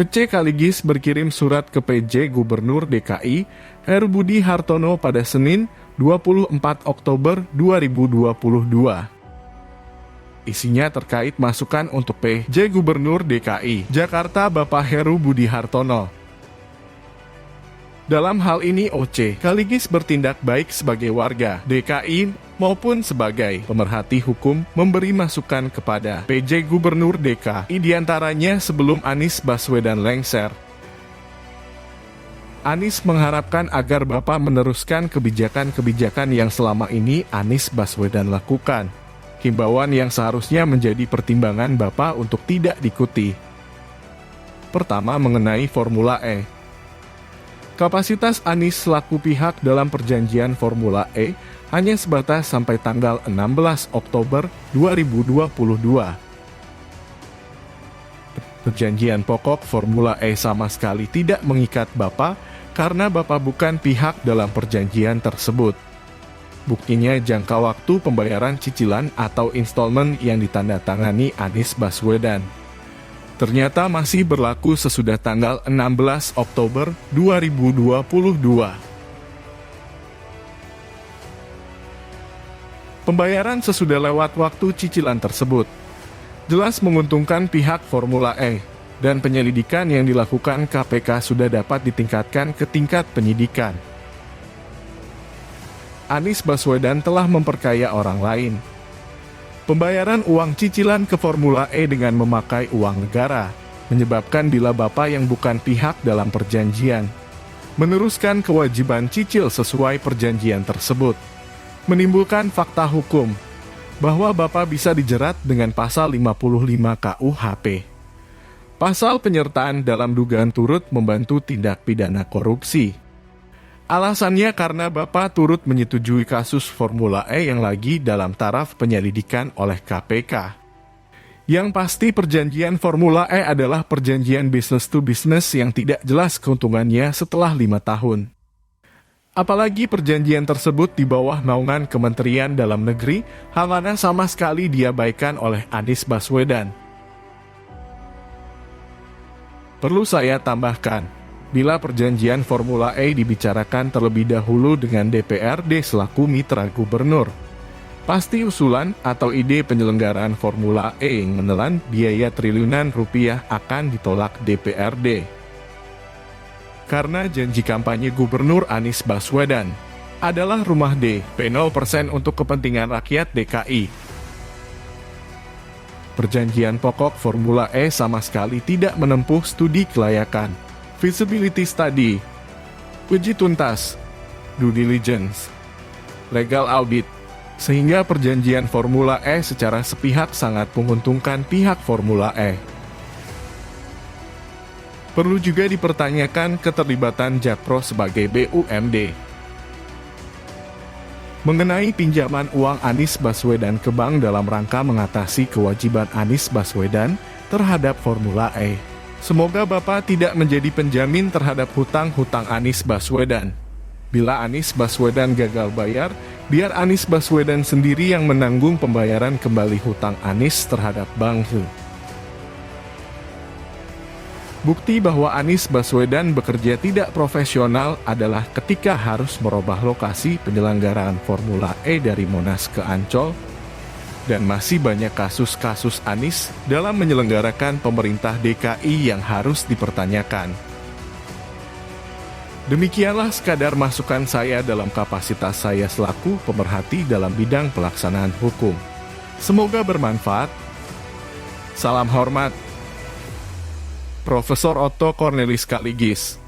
VC Kaligis berkirim surat ke PJ Gubernur DKI Heru Budi Hartono pada Senin 24 Oktober 2022. Isinya terkait masukan untuk PJ Gubernur DKI Jakarta Bapak Heru Budi Hartono. Dalam hal ini OC Kaligis bertindak baik sebagai warga DKI maupun sebagai pemerhati hukum memberi masukan kepada PJ Gubernur DKI diantaranya sebelum Anies Baswedan lengser. Anies mengharapkan agar Bapak meneruskan kebijakan-kebijakan yang selama ini Anies Baswedan lakukan. Himbauan yang seharusnya menjadi pertimbangan Bapak untuk tidak diikuti. Pertama, mengenai Formula E. Kapasitas Anies selaku pihak dalam perjanjian Formula E hanya sebatas sampai tanggal 16 Oktober 2022. Perjanjian pokok Formula E sama sekali tidak mengikat Bapak karena Bapak bukan pihak dalam perjanjian tersebut. Buktinya jangka waktu pembayaran cicilan atau installment yang ditandatangani Anies Baswedan ternyata masih berlaku sesudah tanggal 16 Oktober 2022. Pembayaran sesudah lewat waktu cicilan tersebut jelas menguntungkan pihak Formula E, dan penyelidikan yang dilakukan KPK sudah dapat ditingkatkan ke tingkat penyidikan. Anies Baswedan telah memperkaya orang lain. Pembayaran uang cicilan ke Formula E dengan memakai uang negara, menyebabkan bila Bapak yang bukan pihak dalam perjanjian, meneruskan kewajiban cicil sesuai perjanjian tersebut, menimbulkan fakta hukum, bahwa Bapak bisa dijerat dengan pasal 55 KUHP. Pasal penyertaan dalam dugaan turut membantu tindak pidana korupsi. Alasannya karena Bapak turut menyetujui kasus Formula E yang lagi dalam taraf penyelidikan oleh KPK. Yang pasti perjanjian Formula E adalah perjanjian business to business yang tidak jelas keuntungannya setelah 5 tahun. Apalagi perjanjian tersebut di bawah naungan Kementerian Dalam Negeri, hal mana sama sekali diabaikan oleh Anies Baswedan. Perlu saya tambahkan, bila perjanjian Formula E dibicarakan terlebih dahulu dengan DPRD selaku mitra gubernur, pasti usulan atau ide penyelenggaraan Formula E yang menelan biaya triliunan rupiah akan ditolak DPRD. Karena janji kampanye Gubernur Anies Baswedan adalah rumah DP 0% untuk kepentingan rakyat DKI. Perjanjian pokok Formula E sama sekali tidak menempuh studi kelayakan, feasibility study, uji tuntas, due diligence, legal audit, sehingga perjanjian Formula E secara sepihak sangat menguntungkan pihak Formula E. Perlu juga dipertanyakan keterlibatan Jakpro sebagai BUMD. Mengenai pinjaman uang Anies Baswedan ke bank dalam rangka mengatasi kewajiban Anies Baswedan terhadap Formula E. Semoga Bapak tidak menjadi penjamin terhadap hutang-hutang Anies Baswedan. Bila Anies Baswedan gagal bayar, biar Anies Baswedan sendiri yang menanggung pembayaran kembali hutang Anies terhadap bank. Bukti bahwa Anies Baswedan bekerja tidak profesional adalah ketika harus merubah lokasi penyelenggaraan Formula E dari Monas ke Ancol, dan masih banyak kasus-kasus Anies dalam menyelenggarakan pemerintah DKI yang harus dipertanyakan. Demikianlah sekadar masukan saya dalam kapasitas saya selaku pemerhati dalam bidang pelaksanaan hukum. Semoga bermanfaat. Salam hormat. Profesor Otto Cornelis Kaligis.